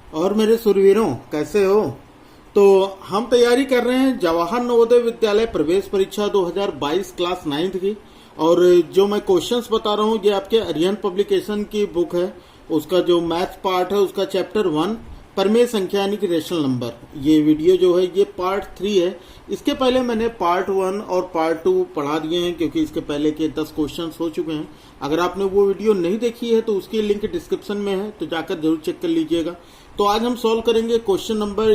और मेरे सुरवीरों, कैसे हो? तो हम तैयारी कर रहे हैं जवाहर नवोदय विद्यालय प्रवेश परीक्षा 2022 क्लास 9th की। और जो मैं क्वेश्चंस बता रहा हूँ ये आपके अरिहंत पब्लिकेशन की बुक है। उसका जो मैथ पार्ट है उसका चैप्टर 1 परमेय संख्या यानी कि रेशनल नंबर। ये वीडियो जो है ये पार्ट 3 है। इसके पहले मैंने पार्ट 1 और पार्ट 2 पढ़ा दिए हैं क्योंकि इसके पहले के 10 क्वेश्चंस हो चुके हैं। अगर आपने वो वीडियो नहीं देखी है तो उसकी लिंक डिस्क्रिप्शन में है, तो जाकर जरूर चेक कर लीजिएगा। तो आज हम सॉल्व करेंगे क्वेश्चन नंबर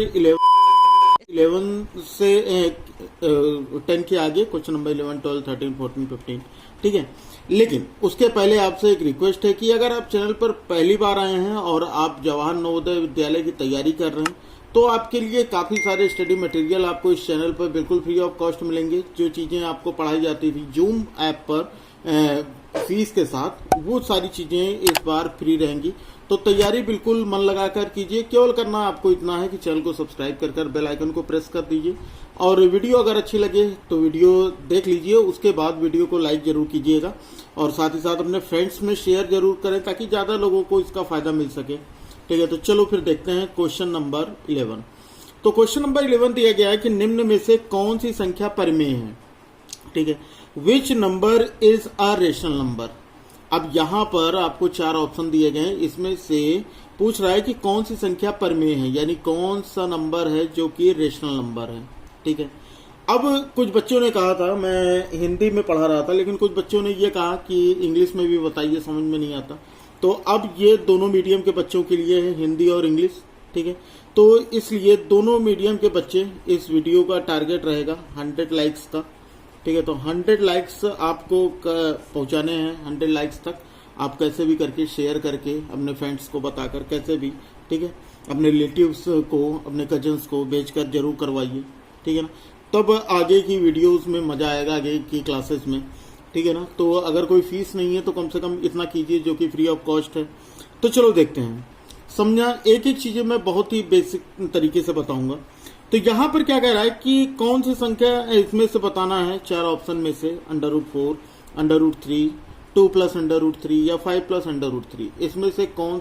11 से 10 के आगे, क्वेश्चन नंबर 11, 12, 13, 14, 15। ठीक है, लेकिन उसके पहले आपसे एक रिक्वेस्ट है कि अगर आप चैनल पर पहली बार आए हैं और आप जवाहर नवोदय विद्यालय की तैयारी कर रहे हैं तो आपके लिए काफ़ी सारे स्टडी मटेरियल आपको इस चैनल पर बिल्कुल फ्री ऑफ कॉस्ट मिलेंगे। जो चीज़ें आपको पढ़ाई जाती थी जूम ऐप पर फीस के साथ, वो सारी चीज़ें इस बार फ्री रहेंगी। तो तैयारी बिल्कुल मन लगाकर कीजिए। केवल करना आपको इतना है कि चैनल को सब्सक्राइब कर बेल आइकन को प्रेस कर दीजिए। और वीडियो अगर अच्छी लगे तो वीडियो देख लीजिए, उसके बाद वीडियो को लाइक जरूर कीजिएगा और साथ ही साथ अपने फ्रेंड्स में शेयर जरूर करें ताकि ज़्यादा लोगों को इसका फायदा मिल सके। ठीक है, तो चलो फिर देखते हैं क्वेश्चन नंबर 11। तो क्वेश्चन नंबर 11 दिया गया है कि निम्न में से कौन सी संख्या परमेय है। ठीक है, which number is a rational number. अब यहाँ पर आपको 4 ऑप्शन दिए गए हैं, इसमें से पूछ रहा है कि कौन सी संख्या परमेय है, यानी कौन सा नंबर है जो कि रेशनल नंबर है। ठीक है, अब कुछ बच्चों ने कहा था, मैं हिंदी में पढ़ा रहा था लेकिन कुछ बच्चों ने ये कहा कि इंग्लिश में भी बताइए, समझ में नहीं आता। तो अब ये दोनों मीडियम के बच्चों के लिए है, हिंदी और इंग्लिश। ठीक है, तो इसलिए दोनों मीडियम के बच्चे, इस वीडियो का टारगेट रहेगा 100 लाइक्स का। ठीक है, तो 100 लाइक्स आपको पहुंचाने हैं। 100 लाइक्स तक आप कैसे भी करके शेयर करके अपने फ्रेंड्स को बताकर कैसे भी, ठीक है, अपने रिलेटिव्स को, अपने कजन्स को भेजकर जरूर करवाइए। ठीक है ना, तब आगे की वीडियोस में मजा आएगा, आगे की क्लासेस में। ठीक है ना, तो अगर कोई फीस नहीं है तो कम से कम इतना कीजिए जो कि फ्री ऑफ कॉस्ट है। तो चलो देखते हैं, समझा। एक एक चीजें मैं बहुत ही बेसिक तरीके से बताऊंगा। तो यहाँ पर क्या कह रहा है कि कौन सी संख्या इसमें से बताना है 4 ऑप्शन में से, √4, √3, 2 + √3 या 5 + √3, इसमें से कौन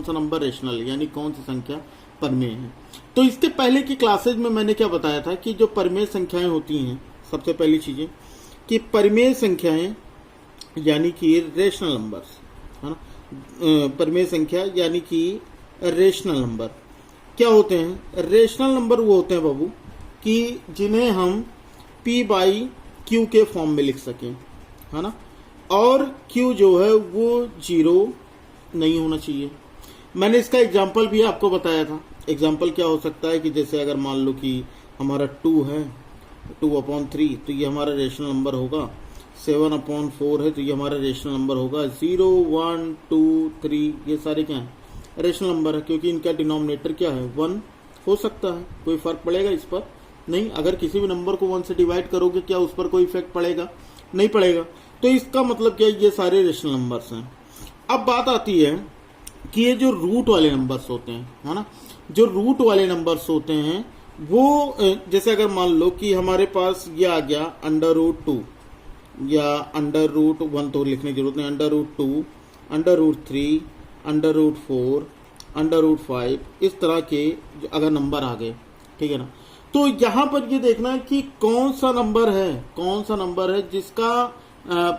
सा नंबर रेशनल है, यानी कौन सी संख्या परमेय है। तो इसके पहले की क्लासेज में मैंने क्या बताया था कि जो परमेय संख्याएं होती हैं, सबसे पहली चीजें कि परमेय संख्याएं यानी कि रेशनल नंबर्स, है ना। परमेय संख्या यानी कि रेशनल नंबर क्या होते हैं? रेशनल नंबर वो होते हैं बाबू कि जिन्हें हम P/Q के फॉर्म में लिख सकें, है ना। और Q जो है वो 0 नहीं होना चाहिए। मैंने इसका एग्जाम्पल भी आपको बताया था। एग्जाम्पल क्या हो सकता है कि जैसे अगर मान लो कि हमारा 2 है, 2/3, तो ये हमारा रेशनल नंबर होगा। 7/4 है तो ये हमारा रेशनल नंबर होगा। 0, 1, 2, 3 ये सारे क्या हैं? रेशनल नंबर है, क्योंकि इनका डिनोमिनेटर क्या है? 1 हो सकता है। कोई फर्क पड़ेगा इस पर? नहीं। अगर किसी भी नंबर को 1 से डिवाइड करोगे क्या उस पर कोई इफेक्ट पड़ेगा? नहीं पड़ेगा। तो इसका मतलब क्या है? ये सारे रेशनल नंबर्स हैं। अब बात आती है कि ये जो रूट वाले नंबर्स होते हैं, है ना, जो रूट वाले नंबर्स होते हैं वो जैसे अगर मान लो कि हमारे पास ये आ गया √2 या √1 तो लिखने की जरूरत नहीं, √2, √3, √4, √5, इस तरह के अगर नंबर आ गए, ठीक है ना। तो यहाँ पर ये देखना है कि कौन सा नंबर है जिसका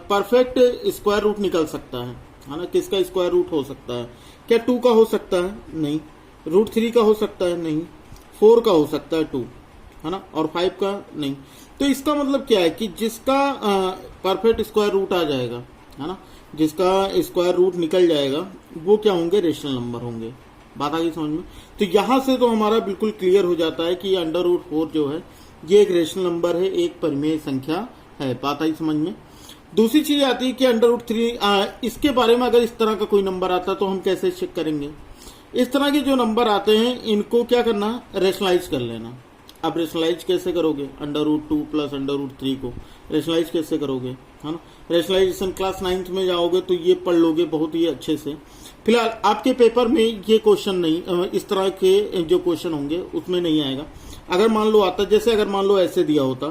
परफेक्ट स्क्वायर रूट निकल सकता है ना। किसका स्क्वायर रूट हो सकता है? क्या 2 का हो सकता है? नहीं। √3 का हो सकता है? नहीं। 4 का हो सकता है 2, है ना, और 5 का नहीं। तो इसका मतलब क्या है कि जिसका परफेक्ट स्क्वायर रूट आ जाएगा, है ना, जिसका स्क्वायर रूट निकल जाएगा वो क्या होंगे? रेशनल नंबर होंगे। बात आ गई समझ में? तो यहां से तो हमारा बिल्कुल क्लियर हो जाता है कि √4 जो है ये एक रेशनल नंबर है, एक परमेय संख्या है। बात आई समझ में? दूसरी चीज आती है कि √3, इसके बारे में अगर इस तरह का कोई नंबर आता तो हम कैसे चेक करेंगे? इस तरह के जो नंबर आते हैं इनको क्या करना? रेशनलाइज कर लेना। अब रेशनलाइज कैसे करोगे? √2 + √3 को रेशनलाइज कैसे करोगे, है ना। रेशनलाइजेशन क्लास 9th में जाओगे तो ये पढ़ लोगे बहुत ही अच्छे से। फिलहाल आपके पेपर में ये क्वेश्चन नहीं, इस तरह के जो क्वेश्चन होंगे उसमें नहीं आएगा। अगर मान लो आता, जैसे अगर मान लो ऐसे दिया होता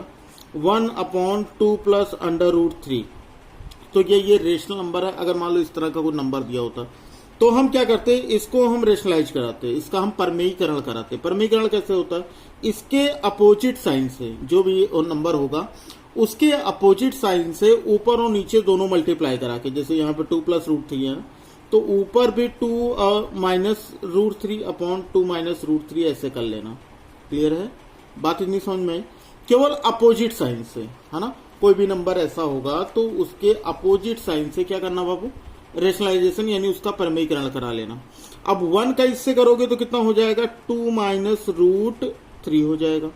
1/2 + √3, तो ये रेशनल नंबर है। अगर मान लो इस तरह का कोई नंबर दिया होता तो हम क्या करते हैं, इसको हम रेशनलाइज कराते हैं, इसका हम परमेयीकरण कराते हैं। परमेयीकरण कैसे होता है, इसके अपोजिट साइन से जो भी नंबर होगा उसके अपोजिट साइन से ऊपर और नीचे दोनों मल्टीप्लाई करा के, जैसे यहाँ पे 2 + √3 है तो ऊपर भी 2 -√3 अपॉन 2 -√3 ऐसे कर लेना। क्लियर है बात, इतनी समझ में? केवल अपोजिट साइन से, है ना। कोई भी नंबर ऐसा होगा तो उसके अपोजिट साइन से क्या करना बाबू, रेशनलाइजेशन यानी उसका परमेयीकरण करा लेना। अब 1 का इससे करोगे तो कितना हो जाएगा, 2 -√3 हो जाएगा।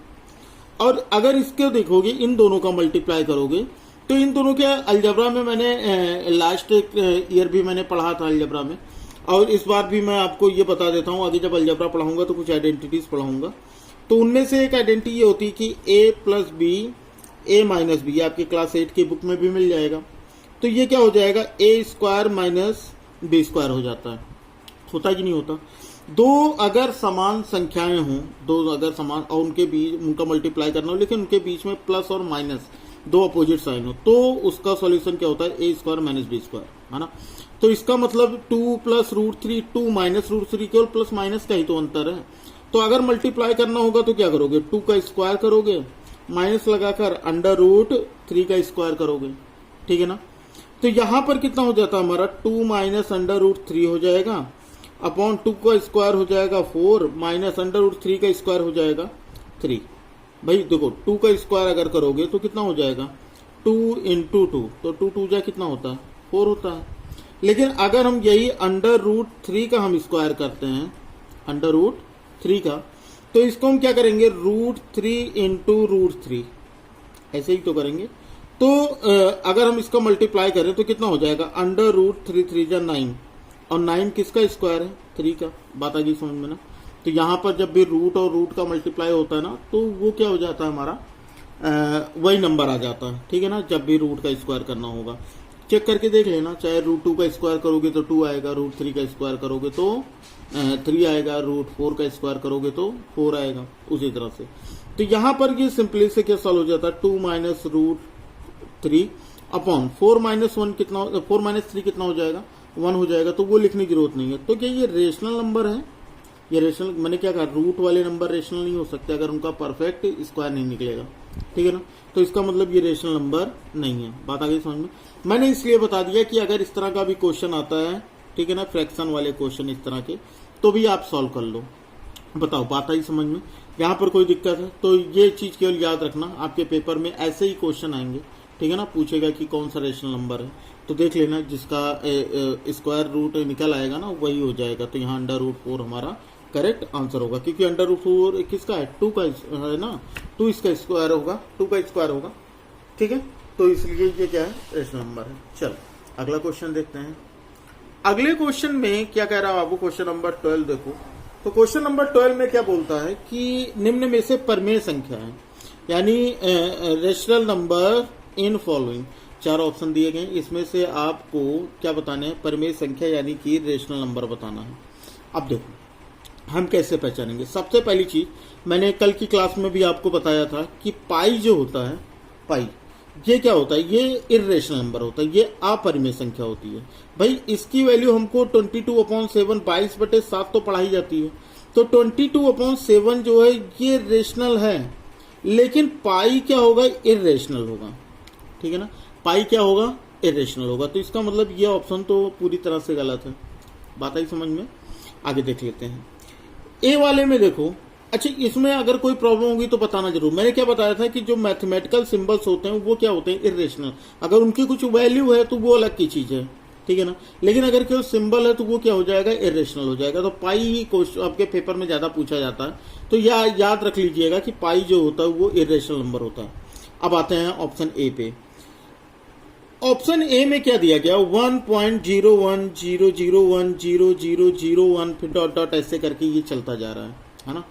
और अगर इसके देखोगे इन दोनों का मल्टीप्लाई करोगे तो इन दोनों के अलजबरा में मैंने लास्ट ईयर भी मैंने पढ़ा था अलजबरा में, और इस बार भी मैं आपको ये बता देता हूँ, आगे जब अलजबरा पढ़ाऊंगा तो कुछ आइडेंटिटीज पढ़ाऊंगा। तो उनमें से एक आइडेंटिटी ये होती है कि a + b a - b, आपकी क्लास 8 की बुक में भी मिल जाएगा। तो ये क्या हो जाएगा, a² - b² हो जाता है। होता कि नहीं होता? दो अगर समान संख्याएं हों, दो अगर समान और उनके बीच उनका मल्टीप्लाई करना हो, लेकिन उनके बीच में प्लस और माइनस दो अपोजिट साइन हो, तो उसका सॉल्यूशन क्या होता है, a² - b², है ना। तो इसका मतलब 2 + √3 2 -√3 केवल प्लस माइनस का ही तो अंतर है। तो अगर मल्टीप्लाई करना होगा तो क्या करोगे, 2 का स्क्वायर करोगे, माइनस लगाकर √3 का स्क्वायर करोगे, ठीक है ना। तो यहां पर कितना हो जाता है हमारा, 2 -√3 हो जाएगा अपॉन 2 का स्क्वायर हो जाएगा 4 -√3 का स्क्वायर हो जाएगा 3। भाई देखो 2 का स्क्वायर अगर करोगे तो कितना हो जाएगा, 2 × 2, तो 2 2 जा कितना होता है, 4 होता है। लेकिन अगर हम यही √3 का हम स्क्वायर करते हैं, √3 का, तो इसको हम क्या करेंगे, √3 × √3 ऐसे ही तो करेंगे। तो अगर हम इसका मल्टीप्लाई करें तो कितना हो जाएगा, √3 3 जा 9, और 9 किसका स्क्वायर है, 3 का। बात आ गई समझ में ना। तो यहां पर जब भी रूट और रूट का मल्टीप्लाई होता है ना, तो वो क्या हो जाता है हमारा, वही नंबर आ जाता है, ठीक है ना। जब भी रूट का स्क्वायर करना होगा चेक करके देख लेना, चाहे √2 का स्क्वायर करोगे तो 2 आएगा, √3 का स्क्वायर करोगे तो 3 आएगा, √4 का स्क्वायर करोगे तो 4 आएगा, उसी तरह से। तो यहां पर ये सिंपली से क्या सॉल्व हो जाता है, 2 -√3 अपॉन 4 - 1 कितना, 4 - 3 कितना हो जाएगा, 1 हो जाएगा। तो वो लिखने की जरूरत नहीं है। तो क्या ये रेशनल नंबर है, ये रेशनल, मैंने क्या कहा, रूट वाले नंबर रेशनल नहीं हो सकते अगर उनका परफेक्ट स्क्वायर नहीं निकलेगा, ठीक है ना। तो इसका मतलब ये रेशनल नंबर नहीं है। बात आ गई समझ में। मैंने इसलिए बता दिया कि अगर इस तरह का भी क्वेश्चन आता है, ठीक है ना, फ्रैक्शन वाले क्वेश्चन इस तरह के, तो भी आप सॉल्व कर लो। बताओ बात आई समझ में, यहाँ पर कोई दिक्कत है? तो ये चीज केवल याद रखना, आपके पेपर में ऐसे ही क्वेश्चन आएंगे, ठीक है ना। पूछेगा कि कौन सा रेशनल नंबर है, तो देख लेना जिसका स्क्वायर रूट निकल आएगा ना वही हो जाएगा। तो यहाँ √4 हमारा करेक्ट आंसर होगा, क्योंकि √4 किसका है, 2 का है ना, 2 इसका स्क्वायर होगा, 2 का स्क्वायर होगा, ठीक है। तो इसलिए ये क्या है, रेशनल नंबर है। चल अगला क्वेश्चन देखते हैं। अगले क्वेश्चन में क्या कह रहा है बाबू, क्वेश्चन नंबर 12 देखो। तो क्वेश्चन नंबर 12 में क्या बोलता है कि निम्न में से परमेय संख्या है, यानी rational number in following, 4 option दिए गए, इसमें से आपको क्या बताना है, परमेय संख्या यानी कि रेशनल नंबर बताना है। अब देखो हम कैसे पहचानेंगे। सबसे पहली चीज मैंने कल की क्लास में भी आपको बताया था कि पाई जो होता है, पाई ये क्या होता है, ये इर्रेशनल नंबर होता है, ये अपरिमेय संख्या होती है। भाई इसकी वैल्यू हमको 22/7 22/7 तो पढ़ाई जाती है। तो 22/7 जो है ये रेशनल है, लेकिन पाई क्या होगा, इर्रेशनल होगा, ठीक है ना। पाई क्या होगा, इरेशनल होगा। तो इसका मतलब ये ऑप्शन तो पूरी तरह से गलत है। बात आई समझ में। आगे देख लेते हैं ए वाले में। देखो अच्छा, इसमें अगर कोई प्रॉब्लम होगी तो बताना जरूर। मैंने क्या बताया था कि जो मैथमेटिकल सिंबल्स होते हैं वो क्या होते हैं, इरेशनल। अगर उनकी कुछ वैल्यू है तो वो अलग की चीज है, ठीक है ना। लेकिन अगर केवल सिंबल है तो वो क्या हो जाएगा, इरेशनल हो जाएगा। तो पाई ही क्वेश्चन आपके पेपर में ज्यादा पूछा जाता है, तो याद रख लीजिएगा कि पाई जो होता है वो इरेशनल नंबर होता है। अब आते हैं ऑप्शन ए पे। ऑप्शन ए में क्या दिया गया, 1.0100100001 फिर डॉट डॉट ऐसे करके ये चलता जा रहा है ना।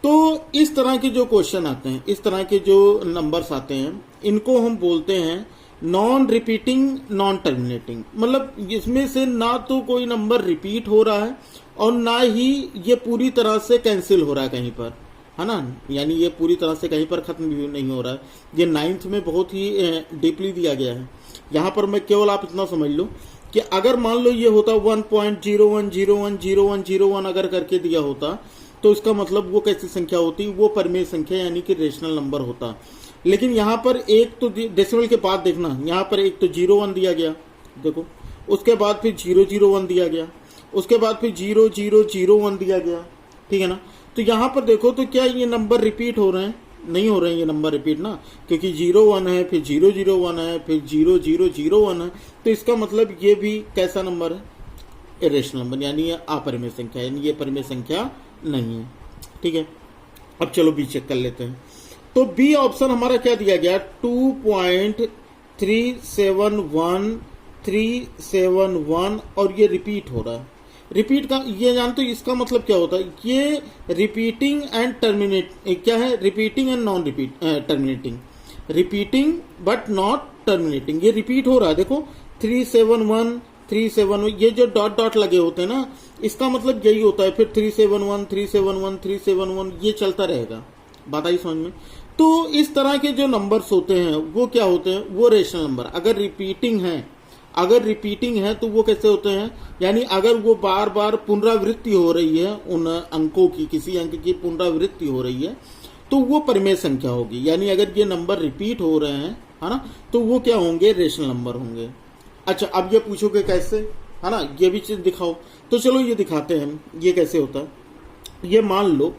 तो इस तरह के जो क्वेश्चन आते हैं, इस तरह के जो नंबर्स आते हैं, इनको हम बोलते हैं नॉन रिपीटिंग नॉन टर्मिनेटिंग। मतलब इसमें से ना तो कोई नंबर रिपीट हो रहा है और ना ही ये पूरी तरह से कैंसिल हो रहा है कहीं पर, है ना। यानी ये पूरी तरह से कहीं पर खत्म भी नहीं हो रहा है। ये 9th में बहुत ही डीपली दिया गया है। यहां पर मैं केवल आप इतना समझ लो कि अगर मान लो ये होता 1.01010101 अगर करके दिया होता तो इसका मतलब वो कैसी संख्या होती, वो परिमेय संख्या यानी कि रेशनल नंबर होता। लेकिन यहाँ पर एक तो डेसिमल के बाद देखना, यहाँ पर एक तो 01 दिया गया, देखो, उसके बाद फिर 001 दिया गया, उसके बाद फिर 0001 दिया गया, ठीक है ना। तो यहाँ पर देखो तो क्या ये नंबर रिपीट हो रहे हैं? नहीं हो रहे हैं ये नंबर रिपीट ना, क्योंकि 01 है, फिर 001 है, फिर 0001 है। तो इसका मतलब ये भी कैसा नंबर है? इरेशनल नंबर, यानी ये अपरिमेय संख्या, यानी ये परिमेय संख्या नहीं है, ठीक है। अब चलो बी चेक कर लेते हैं। तो बी ऑप्शन हमारा क्या दिया गया? 2.371371 और ये रिपीट हो रहा है। रिपीट का ये जानते हो इसका मतलब क्या होता है? ये रिपीटिंग एंड टर्मिनेट, क्या है? Repeating and non repeat terminating, repeating but not terminating. ये रिपीट हो रहा है, देखो 371 371, ये जो डॉट डॉट लगे होते हैं ना, इसका मतलब यही होता है। फिर 371 371 371 ये चलता रहेगा। बात आई समझ में? तो इस तरह के जो नंबर्स होते हैं वो क्या होते हैं? वो रेशनल नंबर। अगर रिपीटिंग है तो वो कैसे होते हैं? यानी अगर वो बार बार पुनरावृत्ति हो रही है, उन अंकों की, किसी अंक की पुनरावृत्ति हो रही है, तो वो परिमेय संख्या होगी। यानी अगर ये नंबर रिपीट हो रहे हैं, है ना, तो वो क्या होंगे? रेशनल नंबर होंगे। अच्छा, अब ये पूछोगे कैसे, है ना, ये भी चीज दिखाओ। तो चलो ये दिखाते हैं ये कैसे होता है। ये मान लो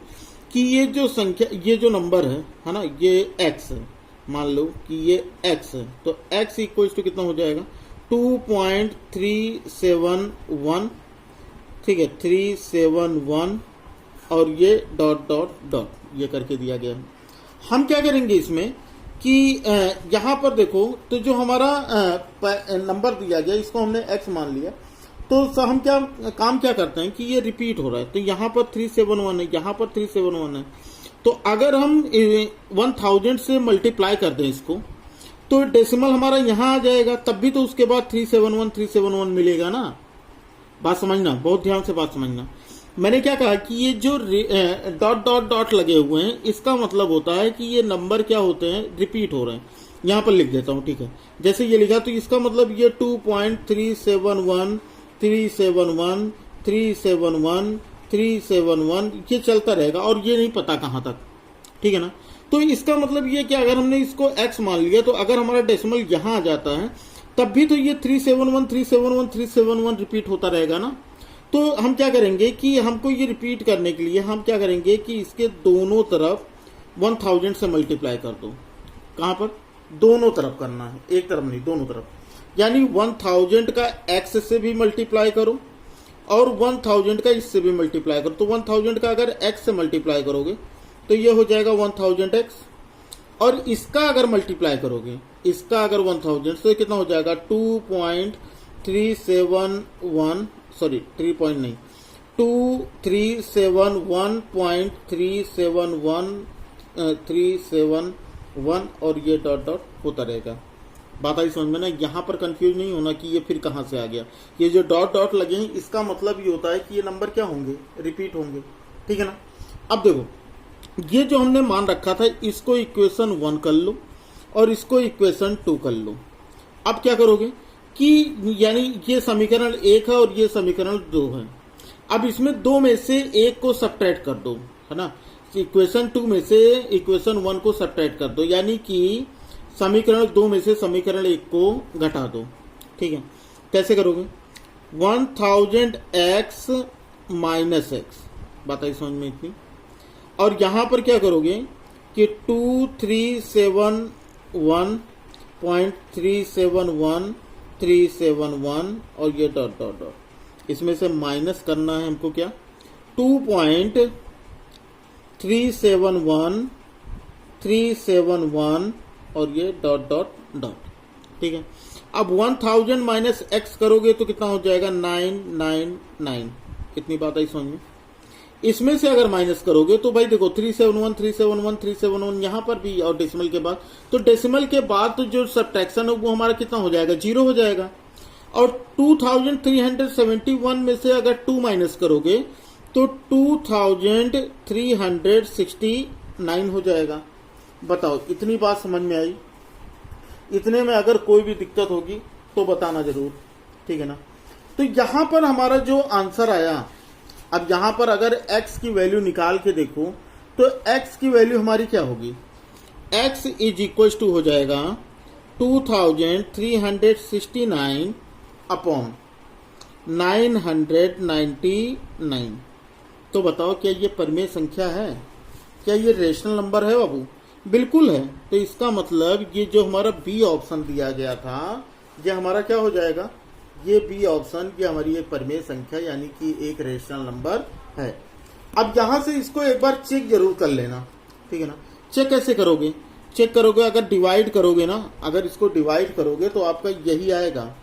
कि ये जो संख्या, ये जो नंबर है ना, ये x है। मान लो कि ये x है, तो x इक्वल टू कितना हो जाएगा? 2.371, ठीक है, 371 और ये डॉट डॉट डॉट ये करके दिया गया है। हम क्या करेंगे इसमें कि यहाँ पर देखो तो जो हमारा नंबर दिया गया इसको हमने x मान लिया। तो हम काम क्या करते हैं कि ये रिपीट हो रहा है, तो यहाँ पर 371 है, यहाँ पर 371 है। तो अगर हम 1000 से मल्टीप्लाई कर दें इसको, तो डेसिमल हमारा यहाँ आ जाएगा, तब भी तो उसके बाद 371 मिलेगा ना। बात समझना, बहुत ध्यान से बात समझना। मैंने क्या कहा कि ये जो डॉट डॉट डॉट लगे हुए हैं, इसका मतलब होता है कि ये नंबर क्या होते हैं? रिपीट हो रहे हैं। यहाँ पर लिख देता हूँ, ठीक है। जैसे ये लिखा तो इसका मतलब ये 2.371 371 371 371 ये चलता रहेगा, और ये नहीं पता कहाँ तक, ठीक है ना। तो इसका मतलब ये कि अगर हमने इसको x मान लिया, तो अगर हमारा डेसिमल यहाँ आ जाता है तब भी तो ये 371 371 371 रिपीट होता रहेगा ना। तो हम क्या करेंगे कि हमको ये रिपीट करने के लिए हम क्या करेंगे कि इसके दोनों तरफ 1000 से मल्टीप्लाई कर दो। कहाँ पर? दोनों तरफ करना है, एक तरफ नहीं, दोनों तरफ। यानी 1000 का x से भी मल्टीप्लाई करो और 1000 का इससे भी मल्टीप्लाई करो। तो 1000 का अगर x से मल्टीप्लाई करोगे तो ये हो जाएगा 1000x, और इसका अगर मल्टीप्लाई करोगे, इसका अगर 1000 से कितना हो जाएगा? 2.371 सॉरी 3 पॉइंट नहीं 2371.371 और ये डॉट डॉट होता रहेगा। बात आई समझ में ना? यहाँ पर कंफ्यूज नहीं होना कि ये फिर कहाँ से आ गया। ये जो डॉट डॉट लगे हैं इसका मतलब ये होता है कि ये नंबर क्या होंगे? रिपीट होंगे, ठीक है ना। अब देखो ये जो हमने मान रखा था इसको इक्वेशन 1 कर लो और इसको इक्वेशन 2 कर लो। अब क्या करोगे कि यानी ये समीकरण 1 है और ये समीकरण 2 है। अब इसमें 2 में से 1 को सब्ट्रैक्ट कर दो, है ना। इक्वेशन 2 में से इक्वेशन 1 को सब्ट्रैक्ट कर दो, यानी कि समीकरण 2 में से समीकरण 1 को घटा दो, ठीक है। कैसे करोगे? 1000x माइनस x, बात आई समझ में इतनी। और यहां पर क्या करोगे कि 2371371 और ये डॉट डॉट डॉट, इसमें से माइनस करना है हमको क्या? 2.371 और ये डॉट डॉट डॉट, ठीक है। अब 1000 माइनस x करोगे तो कितना हो जाएगा? 999। इतनी बात आई समझ में। इसमें से अगर माइनस करोगे तो भाई देखो 371 371 371 यहाँ पर भी, और डेसिमल के बाद, तो डेसिमल के बाद तो जो सब्ट्रैक्शन है वो हमारा कितना हो जाएगा? 0 हो जाएगा। और 2371 में से अगर 2 माइनस करोगे तो 2369 हो जाएगा। बताओ, इतनी बात समझ में आई? इतने में अगर कोई भी दिक्कत होगी तो बताना जरूर। ठीक है ना। तो यहां पर हमारा जो आंसर आया, अब यहां पर अगर x की वैल्यू निकाल के देखो तो x की वैल्यू हमारी क्या होगी, x इज इक्वल टू हो जाएगा 2369 अपॉन 999। तो बताओ क्या ये परिमेय संख्या है, क्या ये रेशनल नंबर है बाबू? बिल्कुल है। तो इसका मतलब ये जो हमारा बी ऑप्शन दिया गया था ये हमारा क्या हो जाएगा, ये बी ऑप्शन ये हमारी एक परिमेय संख्या यानी कि एक रेशनल नंबर है। अब यहां से इसको एक बार चेक जरूर कर लेना, ठीक है ना। चेक कैसे करोगे, चेक करोगे अगर डिवाइड करोगे ना, अगर इसको डिवाइड करोगे तो आपका यही आएगा।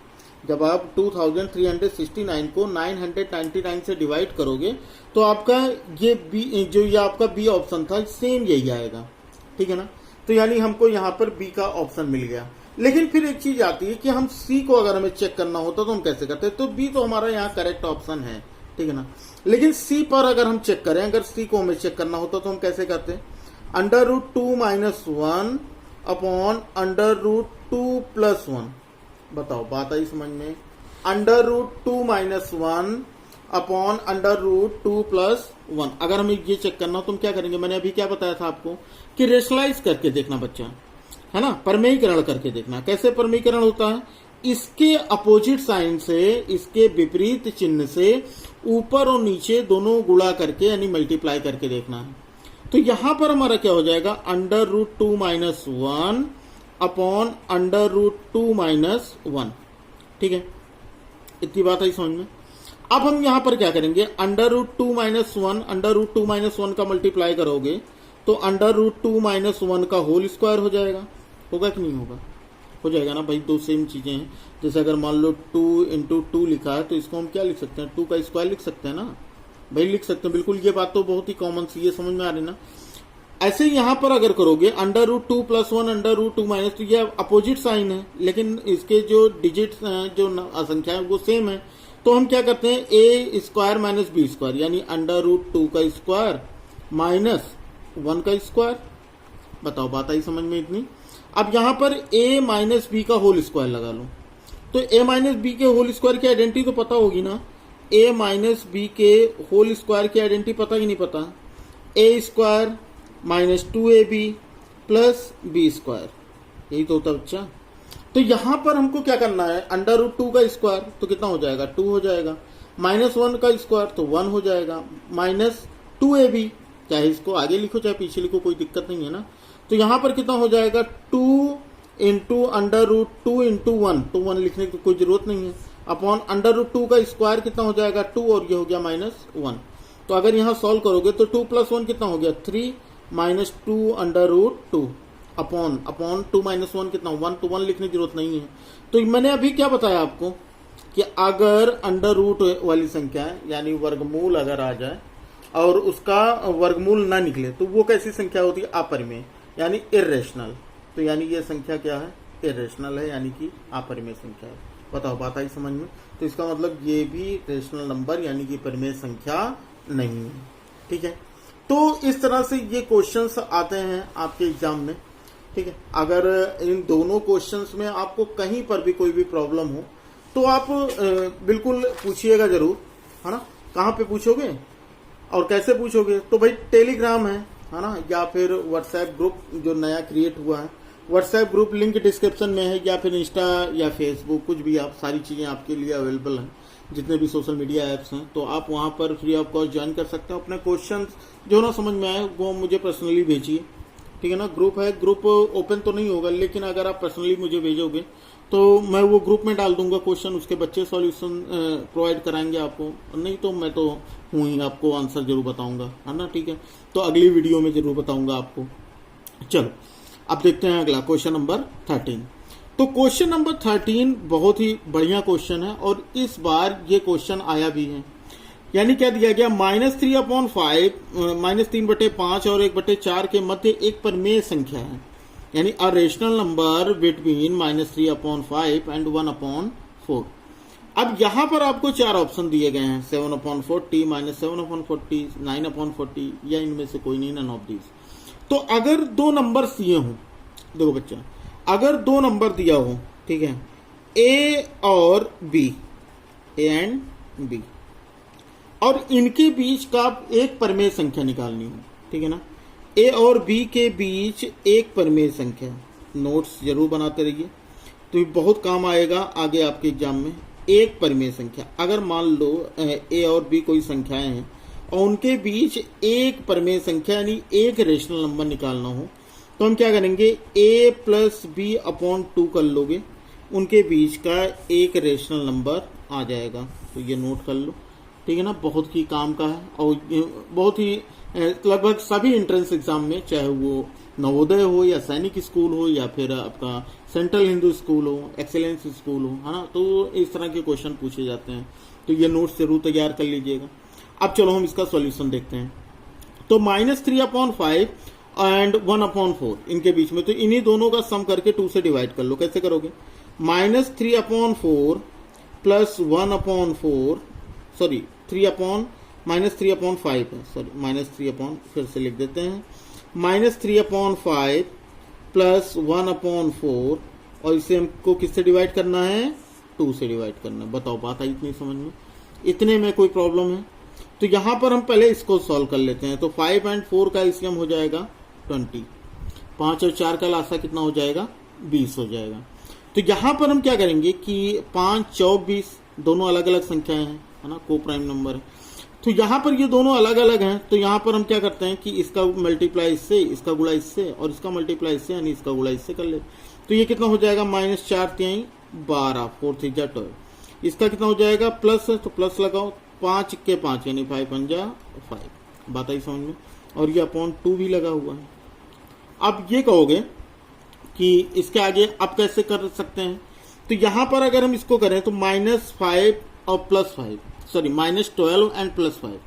जब आप 2369 को 999 से डिवाइड करोगे तो आपका ये बी, जो ये आपका बी ऑप्शन था सेम यही आएगा, ठीक है ना। तो यानी हमको यहाँ पर बी का ऑप्शन मिल गया। लेकिन फिर एक चीज आती है कि हम सी को अगर हमें चेक करना होता तो हम कैसे करते, तो बी तो हमारा यहाँ करेक्ट ऑप्शन है, ठीक है ना। लेकिन सी पर अगर हम चेक करें, अगर सी को हमें चेक करना होता तो हम कैसे करते, √2 - 1 अपॉन √2 + 1। बताओ बात आई समझ में, √2 - 1 अपॉन √2 + 1। अगर हमें ये चेक करना हो तो हम क्या करेंगे, मैंने अभी क्या बताया था आपको कि रेशनलाइज करके देखना बच्चा, है ना, परमेयीकरण करके देखना। कैसे परमेयीकरण होता है, इसके अपोजिट साइन से, इसके विपरीत चिन्ह से ऊपर और नीचे दोनों गुणा करके यानी मल्टीप्लाई करके देखना है। तो यहां पर हमारा क्या हो जाएगा, √2 - 1 अपॉन √2 - 1, ठीक है। इतनी बात आई समझ में। अब हम यहां पर क्या करेंगे, √2 - 1 √2 - 1 का मल्टीप्लाई करोगे तो √2 - 1 का होल स्क्वायर हो जाएगा। होगा कि नहीं होगा, हो जाएगा ना भाई, दो सेम चीजें हैं। जैसे अगर मान लो 2 × 2 लिखा है तो इसको हम क्या लिख सकते हैं, 2 का स्क्वायर लिख सकते हैं ना भाई, लिख सकते हैं बिल्कुल। ये बात तो बहुत ही कॉमन सी है, समझ में आ रही ना। ऐसे ही यहां पर अगर करोगे √2 + 1 √2 - तो ये अपोजिट साइन है लेकिन इसके जो डिजिट जो संख्या है वो सेम है। तो हम क्या करते हैं, a² - b² यानी √2 का स्क्वायर -1 का स्क्वायर। बताओ बात आई समझ में इतनी। अब यहां पर a - b का होल स्क्वायर लगा लो, तो a - b के होल स्क्वायर की आइडेंटिटी तो पता होगी ना, a - b के होल स्क्वायर की आइडेंटिटी पता ही नहीं पता, a² - 2ab + b², यही तो होता बच्चा। तो यहां पर हमको क्या करना है, √2 का स्क्वायर तो कितना हो जाएगा, 2 हो जाएगा, -1 का स्क्वायर तो 1 हो जाएगा, -2ab, चाहे इसको आगे लिखो चाहे पीछे लिखो कोई दिक्कत नहीं है ना। तो यहां पर कितना हो जाएगा, 2 × √2 × 1, तो 1 लिखने की कोई जरूरत नहीं है, अपॉन √2 का स्क्वायर कितना हो जाएगा 2 और ये हो गया -1। तो अगर यहां सॉल्व करोगे तो 2 + 1 कितना हो गया 3 -2 √2 अपॉन 2 - 1 कितना 1, तो 1 लिखने की जरूरत नहीं है। तो मैंने अभी क्या बताया आपको कि अगर अंडर रूट वाली संख्या यानी वर्गमूल अगर आ जाए और उसका वर्गमूल ना निकले तो वो कैसी संख्या होती है, अपरिमेय यानी इर्रेशनल। तो यानी ये संख्या क्या है, इर्रेशनल है यानी कि अपरिमेय संख्या है। बताओ बात आई समझ में। तो इसका मतलब ये भी रेशनल नंबर यानी कि परिमेय संख्या नहीं है, ठीक है। तो इस तरह से ये क्वेश्चंस आते हैं आपके एग्जाम में, ठीक है। अगर इन दोनों क्वेश्चंस में आपको कहीं पर भी कोई भी प्रॉब्लम हो तो आप बिल्कुल पूछिएगा जरूर, है ना। कहाँ पे पूछोगे और कैसे पूछोगे, तो भाई टेलीग्राम है ना, या फिर व्हाट्सएप ग्रुप जो नया क्रिएट हुआ है, व्हाट्सएप ग्रुप लिंक डिस्क्रिप्शन में है, या फिर इंस्टा या फेसबुक, कुछ भी आप, सारी चीज़ें आपके लिए अवेलेबल हैं, जितने भी सोशल मीडिया ऐप्स हैं। तो आप वहाँ पर फ्री ऑफ कॉस्ट ज्वाइन कर सकते हो। अपने क्वेश्चन जो ना समझ में आए वो मुझे पर्सनली भेजिए, ठीक है ना। ग्रुप है, ग्रुप ओपन तो नहीं होगा, लेकिन अगर आप पर्सनली मुझे भेजोगे तो मैं वो ग्रुप में डाल दूंगा क्वेश्चन, उसके बच्चे सॉल्यूशन प्रोवाइड कराएंगे आपको, नहीं तो मैं तो हूँ ही, आपको आंसर जरूर बताऊंगा, है ना, ठीक है। तो अगली वीडियो में जरूर बताऊंगा आपको। चलो अब देखते हैं अगला क्वेश्चन नंबर 13। तो क्वेश्चन नंबर 13 बहुत ही बढ़िया क्वेश्चन है और इस बार ये क्वेश्चन आया भी है। यानी क्या दिया गया, -3/5 -3/5 और 1/4 के मध्य एक परिमेय संख्या है, यानी a rational number between -3/5 and 1/4। अब यहां पर आपको 4 ऑप्शन दिए गए हैं, 7/40 -7/40 9/40 या इनमें से कोई नहीं, नन ऑफ दीज। तो अगर 2 नंबर दिए हों, देखो बच्चा, अगर 2 नंबर दिया हो, ठीक है, ए और बी, ए एंड बी, और इनके बीच का एक परिमेय संख्या निकालनी है, ठीक है ना। ए और बी के बीच एक परिमेय संख्या, नोट्स जरूर बनाते रहिए, तो ये बहुत काम आएगा आगे आपके एग्जाम में। एक परिमेय संख्या, अगर मान लो ए और बी कोई संख्याएं हैं और उनके बीच एक परिमेय संख्या यानी एक रेशनल नंबर निकालना हो, तो हम क्या करेंगे, ए प्लस बी अपॉन 2 कर लोगे, उनके बीच का एक रेशनल नंबर आ जाएगा। तो ये नोट कर लो, ठीक है ना। बहुत ही काम का है और बहुत ही लगभग सभी एंट्रेंस एग्जाम में, चाहे वो नवोदय हो या सैनिक स्कूल हो या फिर आपका सेंट्रल हिंदू स्कूल हो, एक्सेलेंस स्कूल हो, है ना, तो इस तरह के क्वेश्चन पूछे जाते हैं। तो ये नोट्स जरूर तैयार कर लीजिएगा। अब चलो हम इसका सॉल्यूशन देखते हैं। तो -3/5 एंड 1/4 इनके बीच में, तो इन्हीं दोनों का सम करके 2 से डिवाइड कर लो। कैसे करोगे, -3/4 प्लस 1/4, सॉरी -3/5 है, सॉरी -3 फिर से लिख देते हैं, -3/5 प्लस 1/4, और इसे हमको किससे डिवाइड करना है, 2 से डिवाइड करना है। बताओ बात आई इतनी समझ में, इतने में कोई प्रॉब्लम है? तो यहां पर हम पहले इसको सॉल्व कर लेते हैं। तो 5 और 4 का एलसीएम हो जाएगा 20, 5 और 4 का लासा कितना हो जाएगा, 20 हो जाएगा। तो यहां पर हम क्या करेंगे कि 5 चौक 20 दोनों अलग अलग संख्याएं हैं, है ना, को प्राइम नंबर है। तो यहां पर ये दोनों अलग अलग हैं, तो यहां पर हम क्या करते हैं कि इसका मल्टीप्लाई इससे, इसका गुणा इससे, और इसका मल्टीप्लाई इससे यानी इसका गुणा इससे कर ले। तो ये कितना हो जाएगा, -4 3 12, 4 3 12। इसका कितना हो जाएगा, प्लस है तो प्लस लगाओ, 5 के 5 यानी 5 पंजा 5, बात आई समझ में। और ये अपॉन 2 भी लगा हुआ है। अब ये कहोगे कि इसके आगे अब कैसे कर सकते हैं, तो यहां पर अगर हम इसको करें तो -5 और +5, सॉरी -12 एंड +5,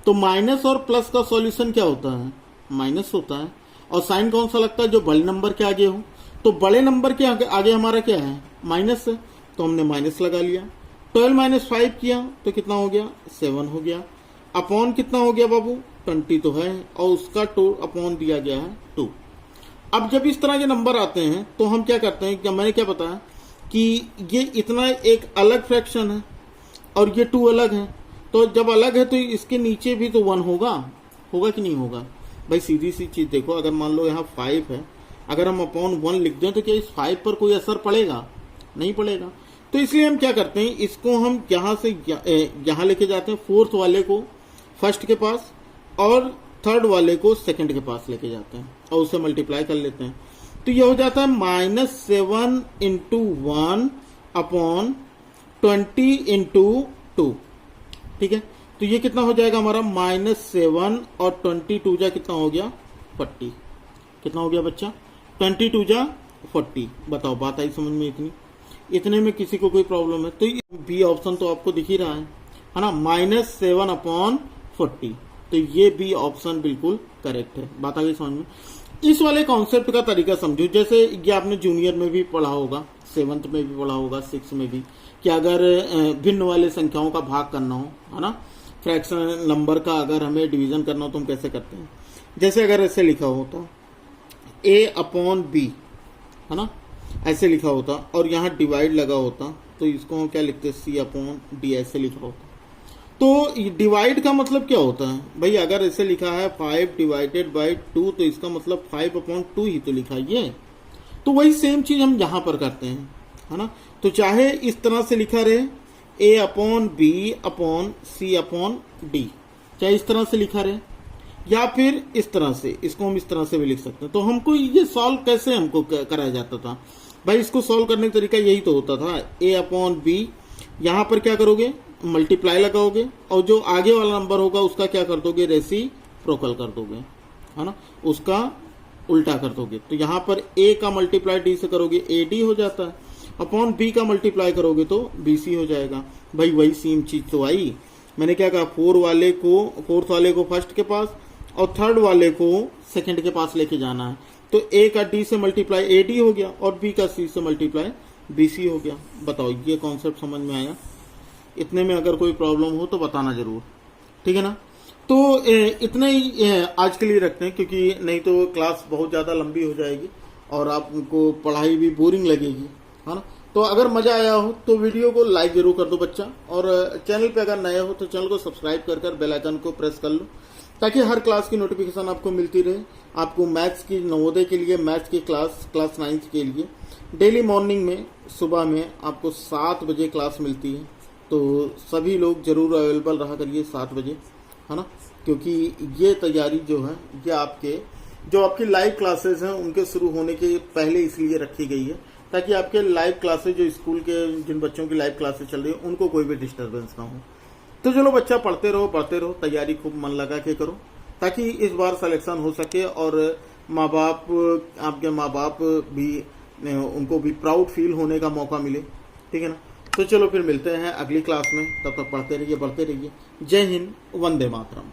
तो माइनस और प्लस का सॉल्यूशन क्या होता है, माइनस होता है, और साइन कौन सा लगता है, जो बड़े नंबर के आगे हो। तो बड़े नंबर के आगे हमारा क्या है, माइनस है, तो हमने माइनस लगा लिया। 12 - 5 किया तो कितना हो गया, 7 हो गया। अपॉन कितना हो गया बाबू, 20 तो है, और उसका अपॉन दिया गया है 2। अब जब इस तरह के नंबर आते हैं तो हम क्या करते हैं, क्या मैंने क्या बताया कि ये इतना एक अलग फ्रैक्शन है और ये 2 अलग है, तो जब अलग है तो इसके नीचे भी तो 1 होगा कि नहीं होगा भाई। सीधी सी चीज देखो, अगर मान लो यहाँ 5 है, अगर हम अपॉन 1 लिख दें तो क्या इस 5 पर कोई असर पड़ेगा, नहीं पड़ेगा। तो इसलिए हम क्या करते हैं, इसको हम यहाँ से यहाँ लेके जाते हैं, 4th वाले को फर्स्ट के पास और 3rd वाले को 2nd के पास लेके जाते हैं और उसे मल्टीप्लाई कर लेते हैं। तो ये हो जाता है -7 × 1 अपॉन 20 × 2, ठीक है। तो ये कितना हो जाएगा हमारा, -7 और 22 जा कितना हो गया, 40। कितना हो गया बच्चा, 22 जा 40। बताओ बात आई समझ में, इतने में किसी को कोई प्रॉब्लम है? तो बी ऑप्शन तो आपको दिख ही रहा है ना, -7/40। तो ये बी ऑप्शन बिल्कुल करेक्ट है। बात आ गई समझ में। इस वाले कॉन्सेप्ट का तरीका समझो, जैसे ये आपने जूनियर में भी पढ़ा होगा, 7th में भी पढ़ा होगा, 6th में भी, कि अगर भिन्न वाले संख्याओं का भाग करना हो, है ना, फ्रैक्शन नंबर का अगर हमें डिवीजन करना हो तो हम कैसे करते हैं। जैसे अगर ऐसे लिखा होता A/B, है ना, ऐसे लिखा होता और यहाँ डिवाइड लगा होता, तो इसको हम क्या लिखते, C/D ऐसे लिखा होता। तो डिवाइड का मतलब क्या होता है भाई, अगर ऐसे लिखा है 5 / 2, तो इसका मतलब 5/2 ही तो लिखा है ये। तो वही सेम चीज हम यहाँ पर करते हैं, है ना। तो चाहे इस तरह से लिखा रहे A/B/C/D, चाहे इस तरह से लिखा रहे या फिर इस तरह से, इसको हम इस तरह से भी लिख सकते हैं। तो हमको ये सॉल्व कैसे हमको कराया जाता था भाई, इसको सॉल्व करने का तरीका यही तो होता था, A/B, यहाँ पर क्या करोगे, मल्टीप्लाई लगाओगे, और जो आगे वाला नंबर होगा उसका क्या कर दोगे, रेसिप्रोकल कर दोगे, है ना, उसका उल्टा कर दोगे। तो यहाँ पर A का मल्टीप्लाई D से करोगे AD हो जाता है, अपॉन B का मल्टीप्लाई करोगे तो BC हो जाएगा। भाई वही सेम चीज तो आई, मैंने क्या कहा, 4th वाले को फर्स्ट के पास और 3rd वाले को 2nd के पास लेके जाना है। तो A का D से मल्टीप्लाई AD हो गया और B का C से मल्टीप्लाई BC हो गया। बताओ ये कॉन्सेप्ट समझ में आया? इतने में अगर कोई प्रॉब्लम हो तो बताना जरूर, ठीक है ना। तो इतने ही आज के लिए रखते हैं, क्योंकि नहीं तो क्लास बहुत ज़्यादा लंबी हो जाएगी और आपको पढ़ाई भी बोरिंग लगेगी, है ना। तो अगर मजा आया हो तो वीडियो को लाइक जरूर कर दो बच्चा, और चैनल पे अगर नए हो तो चैनल को सब्सक्राइब कर बेल आइकन को प्रेस कर लो, ताकि हर क्लास की नोटिफिकेशन आपको मिलती रहे। आपको मैथ्स की नवोदय के लिए मैथ्स की क्लास 9th के लिए डेली मॉर्निंग में सुबह में आपको 7 बजे क्लास मिलती है। तो सभी लोग जरूर अवेलेबल रहा करिए 7 बजे, है ना, क्योंकि ये तैयारी जो है ये आपकी लाइव क्लासेस हैं उनके शुरू होने के पहले इसलिए रखी गई है, ताकि आपके लाइव क्लासेस जो स्कूल के जिन बच्चों की लाइव क्लासेस चल रही है उनको कोई भी डिस्टर्बेंस ना हो। तो चलो बच्चा, पढ़ते रहो, तैयारी खूब मन लगा के करो, ताकि इस बार सिलेक्शन हो सके और आपके माँ बाप भी, उनको भी प्राउड फील होने का मौका मिले। ठीक है ना। तो चलो फिर मिलते हैं अगली क्लास में, तब तक पढ़ते रहिए, बढ़ते रहिए। जय हिंद, वंदे मातरम।